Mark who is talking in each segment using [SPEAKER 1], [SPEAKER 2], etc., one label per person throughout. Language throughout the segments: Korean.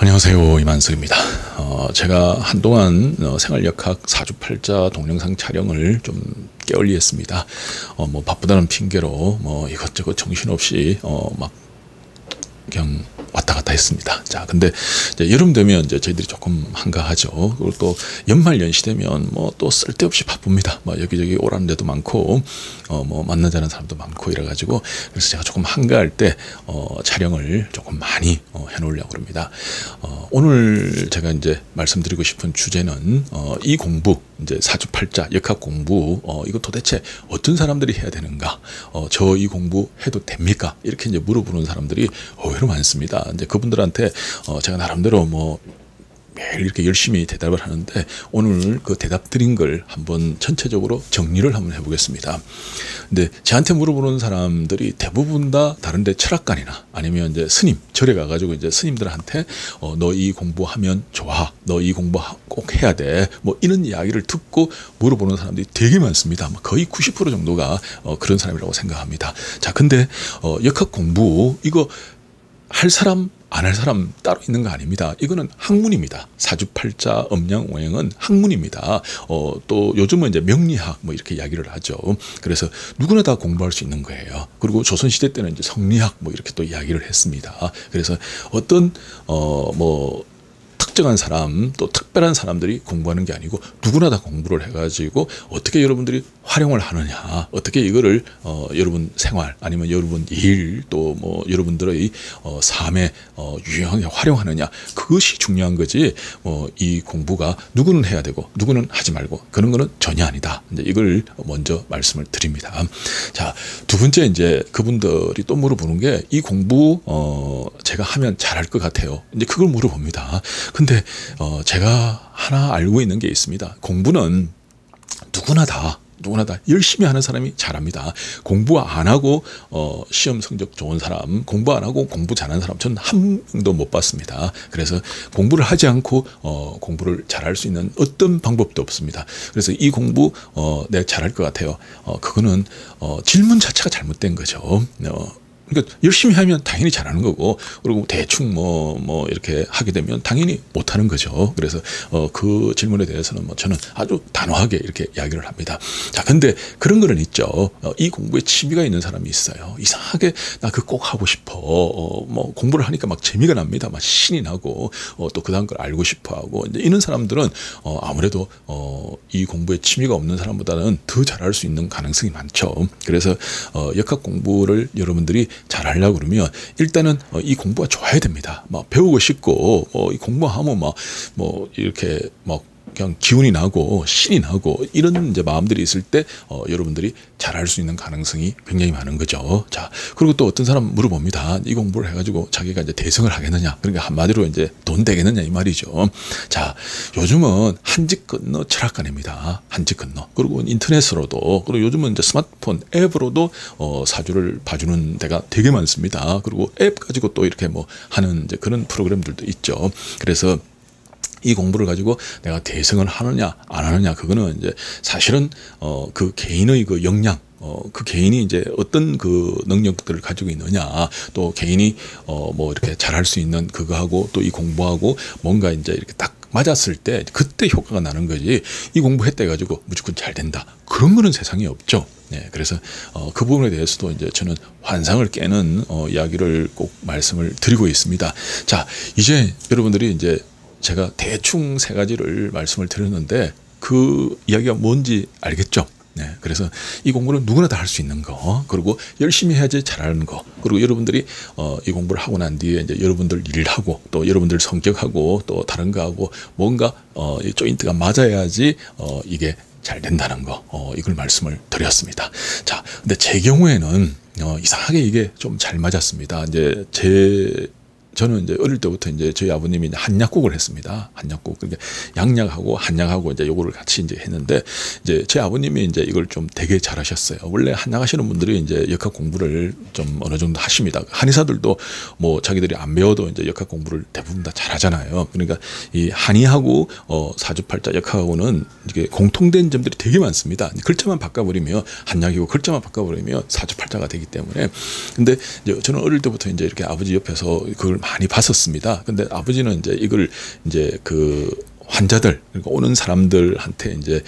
[SPEAKER 1] 안녕하세요, 이만석입니다. 제가 한동안 생활역학 사주팔자 동영상 촬영을 좀 게을리 했습니다. 뭐 바쁘다는 핑계로 뭐 이것저것 정신없이 막 그냥 왔다 갔다 했습니다. 자, 근데 이제 여름 되면 이제 저희들이 조금 한가하죠. 그리고 또 연말 연시 되면 뭐 또 쓸데없이 바쁩니다. 뭐 여기저기 오라는 데도 많고, 뭐 만나자는 사람도 많고 이래가지고, 그래서 제가 조금 한가할 때 촬영을 조금 많이 해놓으려고 합니다. 오늘 제가 이제 말씀드리고 싶은 주제는 이 공부, 이제 사주팔자 역학 공부, 이거 도대체 어떤 사람들이 해야 되는가? 저 이 공부 해도 됩니까? 이렇게 이제 물어보는 사람들이 의외로 많습니다. 이제 그분들한테 제가 나름대로 뭐 매일 이렇게 열심히 대답을 하는데, 오늘 그 대답 드린 걸 한번 전체적으로 정리를 한번 해보겠습니다. 근데 저한테 물어보는 사람들이 대부분 다 다른데 철학관이나 아니면 이제 스님, 절에 가가지고 이제 스님들한테 너 이 공부하면 좋아, 너 이 공부 꼭 해야 돼, 뭐 이런 이야기를 듣고 물어보는 사람들이 되게 많습니다. 거의 90% 정도가 그런 사람이라고 생각합니다. 자, 근데 역학 공부 이거 할 사람 안 할 사람 따로 있는 거 아닙니다. 이거는 학문입니다. 사주팔자 음양오행은 학문입니다. 또 요즘은 이제 명리학 뭐 이렇게 이야기를 하죠. 그래서 누구나 다 공부할 수 있는 거예요. 그리고 조선시대 때는 이제 성리학 뭐 이렇게 또 이야기를 했습니다. 그래서 어떤 뭐 특정한 사람, 또 특별한 사람들이 공부하는 게 아니고 누구나 다 공부를 해가지고 어떻게 여러분들이 활용을 하느냐, 어떻게 이거를 여러분 생활 아니면 여러분 일, 또 뭐 여러분들의 삶에 유용하게 활용하느냐, 그것이 중요한 거지. 이 공부가 누구는 해야 되고 누구는 하지 말고 그런 거는 전혀 아니다. 이제 이걸 먼저 말씀을 드립니다. 자, 두 번째, 이제 그분들이 또 물어보는 게 이 공부 제가 하면 잘할 것 같아요. 이제 그걸 물어봅니다. 근데 제가 하나 알고 있는 게 있습니다. 공부는 누구나 다 열심히 하는 사람이 잘합니다. 공부 안 하고 시험 성적 좋은 사람, 공부 안 하고 공부 잘하는 사람 저는 한 명도 못 봤습니다. 그래서 공부를 하지 않고 공부를 잘할 수 있는 어떤 방법도 없습니다. 그래서 이 공부 내가 잘할 것 같아요. 그거는 질문 자체가 잘못된 거죠. 그러니까 열심히 하면 당연히 잘하는 거고, 그리고 대충 뭐 이렇게 하게 되면 당연히 못하는 거죠. 그래서 그 질문에 대해서는 뭐 저는 아주 단호하게 이렇게 이야기를 합니다. 자, 근데 그런 거는 있죠. 이 공부에 취미가 있는 사람이 있어요. 이상하게 나 그거 꼭 하고 싶어. 뭐 공부를 하니까 막 재미가 납니다. 막 신이 나고 또 그 다음 걸 알고 싶어 하고, 이제 이런 사람들은 아무래도 이 공부에 취미가 없는 사람보다는 더 잘할 수 있는 가능성이 많죠. 그래서 역학 공부를 여러분들이 잘 하려고 그러면 일단은 이 공부가 좋아야 됩니다. 막 배우고 싶고 이 공부하면 뭐 이렇게 막 그냥 기운이 나고 신이 나고 이런 이제 마음들이 있을 때 여러분들이 잘할 수 있는 가능성이 굉장히 많은 거죠. 자, 그리고 또 어떤 사람 물어봅니다. 이 공부를 해가지고 자기가 이제 대성을 하겠느냐, 그러니까 한마디로 이제 돈 되겠느냐 이 말이죠. 자, 요즘은 한집 건너 철학관입니다. 한집 건너. 그리고 인터넷으로도, 그리고 요즘은 이제 스마트폰 앱으로도 사주를 봐주는 데가 되게 많습니다. 그리고 앱 가지고 또 이렇게 뭐 하는 이제 그런 프로그램들도 있죠. 그래서 이 공부를 가지고 내가 대성을 하느냐 안 하느냐, 그거는 이제 사실은 그 개인의 그 역량, 그 개인이 이제 어떤 그 능력들을 가지고 있느냐, 또 개인이 뭐 이렇게 잘할 수 있는 그거하고 또 이 공부하고 뭔가 이제 이렇게 딱 맞았을 때 그때 효과가 나는 거지, 이 공부했다 해가지고 무조건 잘 된다, 그런 거는 세상에 없죠. 네, 그래서 그 부분에 대해서도 이제 저는 환상을 깨는 이야기를 꼭 말씀을 드리고 있습니다. 자, 이제 여러분들이 이제 제가 대충 세 가지를 말씀을 드렸는데 그 이야기가 뭔지 알겠죠? 네, 그래서 이 공부는 누구나 다 할 수 있는 거, 그리고 열심히 해야지 잘하는 거, 그리고 여러분들이 이 공부를 하고 난 뒤에 이제 여러분들 일하고 또 여러분들 성격하고 또 다른 거하고 뭔가 이 조인트가 맞아야지 이게 잘 된다는 거, 이걸 말씀을 드렸습니다. 자, 근데 제 경우에는 이상하게 이게 좀 잘 맞았습니다. 이제 저는 이제 어릴 때부터 이제 저희 아버님이 이제 한약국을 했습니다. 한약국. 그러니까 양약하고 한약하고 이제 요거를 같이 이제 했는데, 이제 제 아버님이 이제 이걸 좀 되게 잘하셨어요. 원래 한약 하시는 분들이 이제 역학 공부를 좀 어느 정도 하십니다. 한의사들도 뭐 자기들이 안 배워도 이제 역학 공부를 대부분 다 잘하잖아요. 그러니까 이 한의하고 사주팔자 역학하고는 이게 공통된 점들이 되게 많습니다. 글자만 바꿔버리면 한약이고 글자만 바꿔버리면 사주팔자가 되기 때문에. 근데 이제 저는 어릴 때부터 이제 이렇게 아버지 옆에서 그걸 많이 봤었습니다. 근데 아버지는 이제 이걸 이제 그 환자들, 그러니까 오는 사람들한테 이제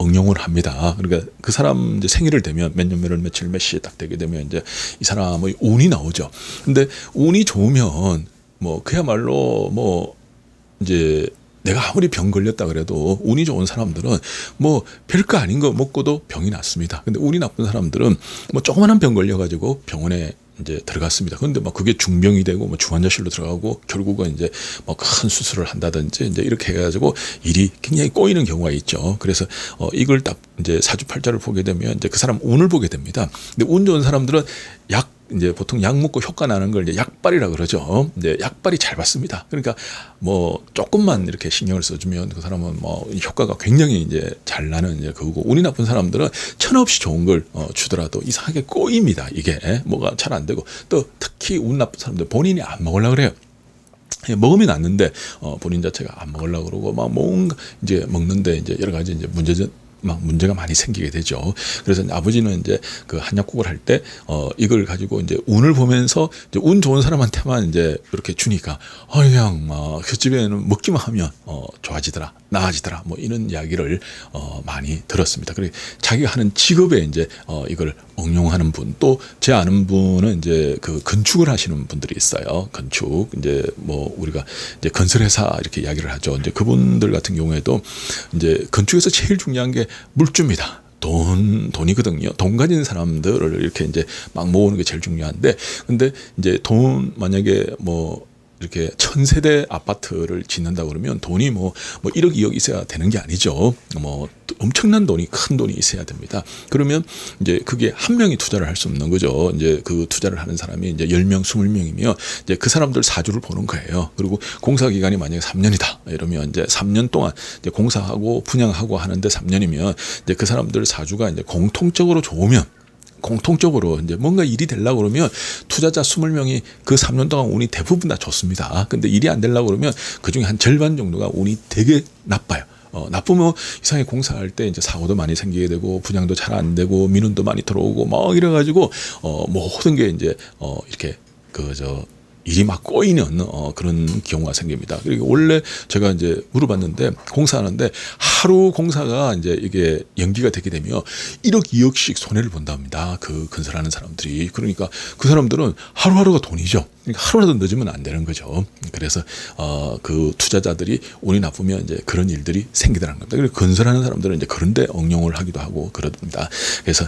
[SPEAKER 1] 응용을 합니다. 그러니까 그 사람 이제 생일을 되면 몇 년, 몇 월, 며칠, 몇 시에 딱 되게 되면 이제 이 사람의 운이 나오죠. 근데 운이 좋으면 뭐 그야말로 뭐 이제 내가 아무리 병 걸렸다 그래도 운이 좋은 사람들은 뭐 별거 아닌 거 먹고도 병이 낫습니다. 근데 운이 나쁜 사람들은 뭐 조그만한 병 걸려가지고 병원에 이제 들어갔습니다. 그런데 막 그게 중병이 되고 뭐 중환자실로 들어가고 결국은 이제 뭐 큰 수술을 한다든지 이제 이렇게 해가지고 일이 굉장히 꼬이는 경우가 있죠. 그래서 이걸 딱 이제 사주팔자를 보게 되면 이제 그 사람 운을 보게 됩니다. 근데 운 좋은 사람들은 이제 보통 약 먹고 효과 나는 걸 이제 약발이라 그러죠. 이제 약발이 잘 받습니다. 그러니까 뭐 조금만 이렇게 신경을 써주면 그 사람은 뭐 효과가 굉장히 이제 잘 나는 이제 그거고, 운이 나쁜 사람들은 천없이 좋은 걸 주더라도 이상하게 꼬입니다. 이게 뭐가 잘 안 되고, 또 특히 운 나쁜 사람들 본인이 안 먹으려고 그래요. 먹으면 낫는데 본인 자체가 안 먹으려고 그러고 막 뭔가 이제 먹는데 이제 여러 가지 이제 문제가 많이 생기게 되죠. 그래서 아버지는 이제 그 한약국을 할 때 이걸 가지고 이제 운을 보면서 이제 운 좋은 사람한테만 이제 이렇게 주니까 그냥 막 그 집에는 먹기만 하면 좋아지더라, 나아지더라, 뭐 이런 이야기를 많이 들었습니다. 그리고 자기가 하는 직업에 이제 이걸 응용하는 분, 또 제 아는 분은 이제 그 건축을 하시는 분들이 있어요. 건축 이제 뭐 우리가 이제 건설회사 이렇게 이야기를 하죠. 이제 그분들 같은 경우에도 이제 건축에서 제일 중요한 게 물주입니다. 돈이거든요. 돈 가진 사람들을 이렇게 이제 막 모으는 게 제일 중요한데, 근데 이제 돈 만약에 뭐 이렇게 1000세대 아파트를 짓는다 그러면 돈이 뭐 1억 2억 있어야 되는 게 아니죠. 뭐 엄청난 돈이, 큰 돈이 있어야 됩니다. 그러면 이제 그게 한 명이 투자를 할 수 없는 거죠. 이제 그 투자를 하는 사람이 이제 10명, 20명이면 이제 그 사람들 사주를 보는 거예요. 그리고 공사 기간이 만약에 3년이다 이러면 이제 3년 동안 이제 공사하고 분양하고 하는데 3년이면 이제 그 사람들 사주가 이제 공통적으로 좋으면, 공통적으로 이제 뭔가 일이 되려고 그러면 투자자 20명이 그 3년 동안 운이 대부분 다 좋습니다. 근데 일이 안 되려고 그러면 그 중에 한 절반 정도가 운이 되게 나빠요. 나쁘면 이상하게 공사할 때 이제 사고도 많이 생기게 되고 분양도 잘 안 되고 민원도 많이 들어오고 막 이래가지고 모든 게 이제 이렇게 일이 막 꼬이는 그런 경우가 생깁니다. 그리고 원래 제가 이제 물어봤는데, 공사하는데 하루 공사가 이제 이게 연기가 되게 되면 1억 2억씩 손해를 본답니다. 그 건설하는 사람들이. 그러니까 그 사람들은 하루하루가 돈이죠. 그러니까 하루라도 늦으면 안 되는 거죠. 그래서 그 투자자들이 운이 나쁘면 이제 그런 일들이 생기더라는 겁니다. 그리고 건설하는 사람들은 이제 그런데 응용을 하기도 하고 그럽니다. 그래서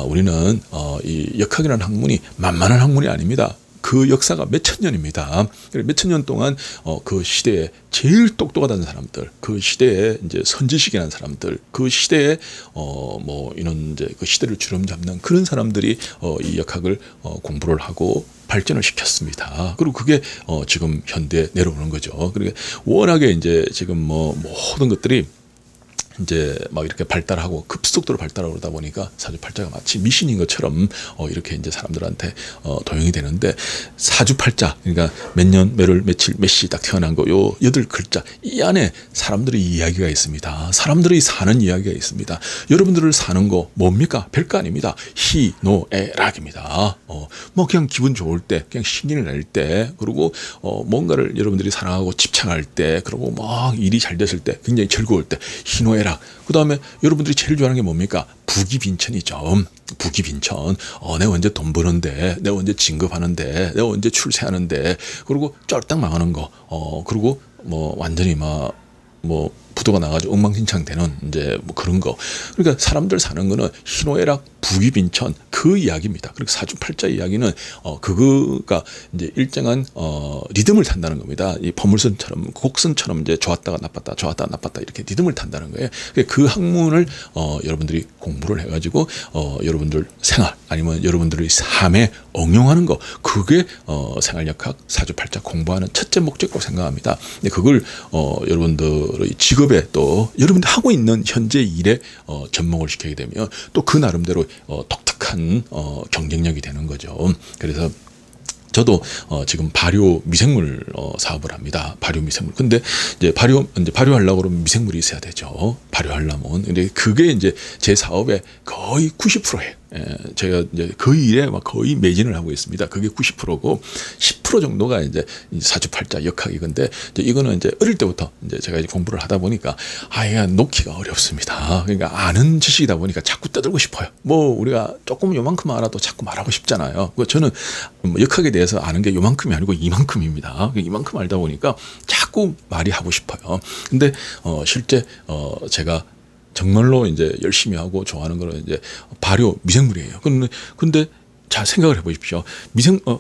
[SPEAKER 1] 우리는 이 역학이라는 학문이 만만한 학문이 아닙니다. 그 역사가 몇천 년입니다. 몇천 년 동안 그 시대에 제일 똑똑하다는 사람들, 그 시대에 이제 선지식이라는 사람들, 그 시대에 뭐 이런 이제 그 시대를 주름잡는 그런 사람들이 이 역학을 공부를 하고 발전을 시켰습니다. 그리고 그게 지금 현대에 내려오는 거죠. 그러니까 워낙에 이제 지금 뭐 모든 것들이 이제 막 이렇게 발달하고 급속도로 발달하고 그러다 보니까 사주팔자가 마치 미신인 것처럼 이렇게 이제 사람들한테 도용이 되는데, 사주팔자, 그러니까 몇 년, 몇 월, 며칠, 몇 시 딱 태어난 거, 요 8글자 이 안에 사람들의 이야기가 있습니다. 사람들이 사는 이야기가 있습니다. 여러분들을 사는 거 뭡니까? 별거 아닙니다. 희노애락입니다. 뭐 그냥 기분 좋을 때, 그냥 신기를 낼 때, 그리고 뭔가를 여러분들이 사랑하고 집착할 때, 그리고 막 일이 잘 됐을 때, 굉장히 즐거울 때 희노애락. 그 다음에 여러분들이 제일 좋아하는 게 뭡니까? 부귀빈천이죠. 부귀빈천. 내가 언제 돈 버는데, 내가 언제 진급하는데, 내가 언제 출세하는데, 그리고 쫄딱 망하는 거. 그리고 뭐 완전히 뭐 부도가 나가지고 엉망진창 되는 이제 뭐 그런 거. 그러니까 사람들 사는 거는 희노애락, 부귀빈천 그 이야기입니다. 그리고 사주팔자 이야기는 그거가 이제 일정한 리듬을 탄다는 겁니다. 이 포물선처럼, 곡선처럼 이제 좋았다가 나빴다, 좋았다가 나빴다 이렇게 리듬을 탄다는 거예요. 그 학문을 여러분들이 공부를 해가지고 여러분들 생활 아니면 여러분들의 삶에 응용하는 거, 그게 생활역학 사주팔자 공부하는 첫째 목적이라고 생각합니다. 근데 그걸 여러분들의 직업에, 또 여러분들 하고 있는 현재 일에 접목을 시키게 되면 또 그 나름대로 독특한 경쟁력이 되는 거죠. 그래서 저도 지금 발효 미생물 사업을 합니다. 발효 미생물. 근데 이제 발효하려고 그러면 미생물이 있어야 되죠. 발효하려면. 근데 그게 이제 제 사업의 거의 90%예요. 제가 이제 그 일에 막 거의 매진을 하고 있습니다. 그게 90%고 10% 정도가 이제 사주팔자 역학이건데 이거는 이제 어릴 때부터 이제 제가 이제 공부를 하다 보니까 이게 놓기가 어렵습니다. 그러니까 아는 지식이다 보니까 자꾸 떠들고 싶어요. 뭐 우리가 조금 요만큼 알아도 자꾸 말하고 싶잖아요. 저는 뭐 역학에 대해서 아는 게 요만큼이 아니고 이만큼입니다. 이만큼 알다 보니까 자꾸 말이 하고 싶어요. 근데 실제 제가 정말로 이제 열심히 하고 좋아하는 거는 이제 발효 미생물이에요. 근데 잘 생각을 해보십시오.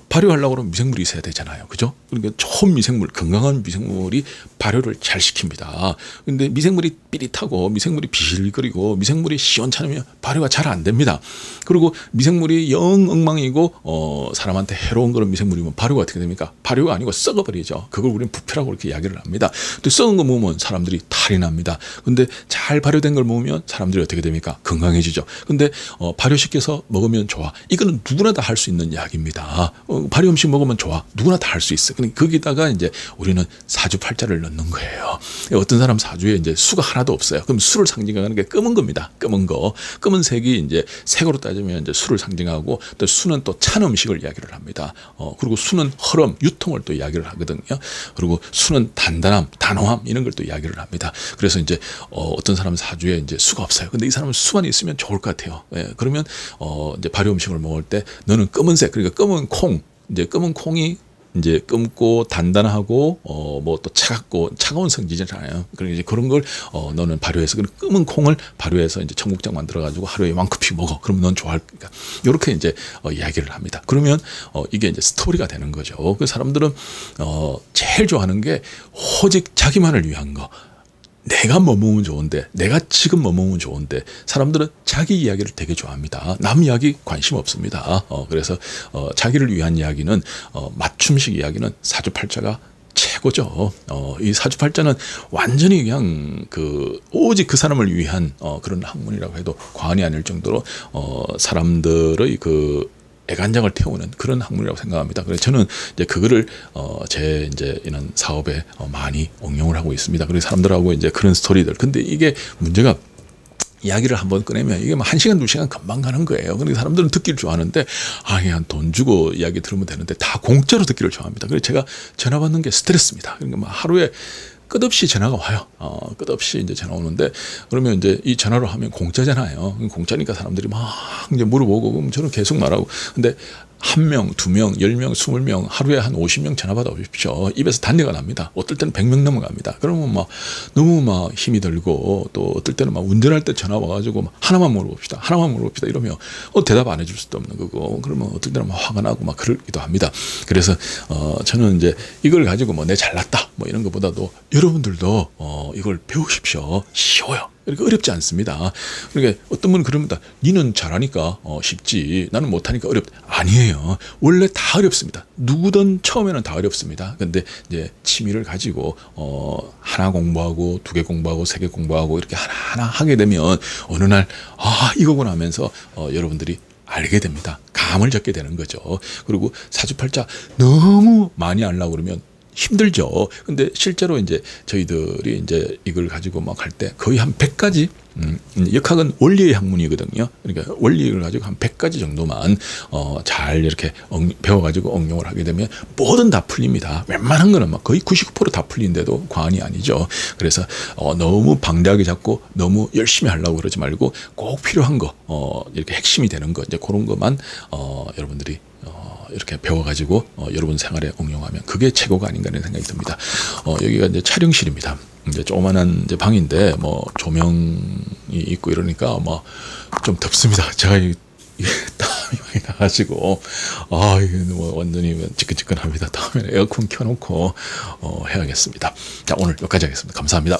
[SPEAKER 1] 발효하려고 하면 미생물이 있어야 되잖아요. 그죠? 그러니까 좋은 미생물, 건강한 미생물이 발효를 잘 시킵니다. 근데 미생물이 삐릿하고 미생물이 비실거리고 미생물이 시원찮으면 발효가 잘 안 됩니다. 그리고 미생물이 영 엉망이고 사람한테 해로운 그런 미생물이면 발효가 어떻게 됩니까? 발효가 아니고 썩어버리죠. 그걸 우리는 부패라고 이렇게 이야기를 합니다. 또 썩은 거 먹으면 사람들이 탈이 납니다. 근데 잘 발효된 걸 먹으면 사람들이 어떻게 됩니까? 건강해지죠. 근데 발효시켜서 먹으면 좋아. 이거는 누구나 다 할 수 있는 이야기입니다. 발효 음식 먹으면 좋아. 누구나 다 할 수 있어. 근데 거기다가 이제 우리는 사주팔자를 넣는 거예요. 어떤 사람 사주에 이제 수가 하나도 없어요. 그럼 수를 상징하는 게 검은 겁니다. 검은 거. 검은색이 이제 색으로 따지면 이제 수를 상징하고 또 수는 또 찬 음식을 이야기를 합니다. 그리고 수는 흐름, 유통을 또 이야기를 하거든요. 그리고 수는 단단함, 단호함 이런 걸 또 이야기를 합니다. 그래서 이제 어떤 사람 사주에 이제 수가 없어요. 근데 이 사람은 수만 있으면 좋을 것 같아요. 그러면 이제 발효 음식을 먹을 때 너는 검은색, 그러니까 검은 콩, 이제 검은 콩이 이제 검고 단단하고 뭐 또 차가운 성질이잖아요. 그러니까 이제 그런 걸 너는 발효해서 그 검은 콩을 발효해서 이제 청국장 만들어 가지고 하루에 요만큼씩 먹어. 그러면 넌 좋아할 거니까. 이렇게 이제 이야기를 합니다. 그러면 이게 이제 스토리가 되는 거죠. 그 사람들은 제일 좋아하는 게 오직 자기만을 위한 거. 내가 뭐 먹으면 좋은데, 내가 지금 뭐 먹으면 좋은데, 사람들은 자기 이야기를 되게 좋아합니다. 남 이야기 관심 없습니다. 그래서 자기를 위한 이야기는 맞춤식 이야기는 사주팔자가 최고죠. 이 사주팔자는 완전히 그냥 오직 그 사람을 위한 그런 학문이라고 해도 과언이 아닐 정도로 사람들의 애간장을 태우는 그런 학문이라고 생각합니다. 그래서 저는 이제 그거를 제 이제 이런 사업에 많이 응용을 하고 있습니다. 그래서 사람들하고 이제 그런 스토리들. 근데 이게 문제가 이야기를 한번 꺼내면 이게 뭐 1시간, 2시간 금방 가는 거예요. 그런데 사람들은 듣기를 좋아하는데 그냥 돈 주고 이야기 들으면 되는데 다 공짜로 듣기를 좋아합니다. 그래서 제가 전화 받는 게 스트레스입니다. 그러니까 뭐 하루에 끝없이 전화가 와요. 끝없이 이제 전화 오는데 그러면 이제 이 전화로 하면 공짜잖아요. 공짜니까 사람들이 막 이제 물어보고 그럼 저는 계속 말하고 근데 1명, 2명, 10명, 20명 하루에 한 50명 전화 받아 오십시오. 입에서 단내가 납니다. 어떨 때는 100명 넘어갑니다. 그러면 막 너무 막 힘이 들고 또 어떨 때는 막 운전할 때 전화 와가지고 하나만 물어봅시다. 하나만 물어봅시다. 이러면 대답 안 해줄 수도 없는 거고 그러면 어떨 때는 막 화가 나고 막 그러기도 합니다. 그래서 저는 이제 이걸 가지고 뭐 내 잘났다 뭐 이런 것보다도 여러분들도 이걸 배우십시오. 쉬워요. 이렇게 어렵지 않습니다. 그러니까 어떤 분은 그럽니다. 니는 잘하니까 쉽지. 나는 못하니까 어렵다. 아니에요. 원래 다 어렵습니다. 누구든 처음에는 다 어렵습니다. 근데 이제 취미를 가지고 하나 공부하고 2개 공부하고 3개 공부하고 이렇게 하나하나 하게 되면 어느 날 이거구나 하면서 여러분들이 알게 됩니다. 감을 잡게 되는 거죠. 그리고 사주팔자 너무 많이 알려고 그러면 힘들죠. 근데 실제로 이제 저희들이 이제 이걸 가지고 막 할 때 거의 한 100가지 역학은 원리의 학문이거든요. 그러니까 원리를 가지고 한 100가지 정도만 잘 이렇게 배워가지고 응용을 하게 되면 뭐든 다 풀립니다. 웬만한 거는 막 거의 99%다 풀린데도 과언이 아니죠. 그래서 너무 방대하게 잡고 너무 열심히 하려고 그러지 말고 꼭 필요한 거 이렇게 핵심이 되는 거 이제 그런 것만 여러분들이 이렇게 배워가지고 여러분 생활에 응용하면 그게 최고가 아닌가 하는 생각이 듭니다. 여기가 이제 촬영실입니다. 이제 조그만한 이제 방인데 뭐 조명이 있고 이러니까 뭐 좀 덥습니다. 제가 땀이 많이 나가지고 이게 뭐 완전히 지끈지끈합니다. 다음에 에어컨 켜놓고 해야겠습니다. 자 오늘 여기까지 하겠습니다. 감사합니다.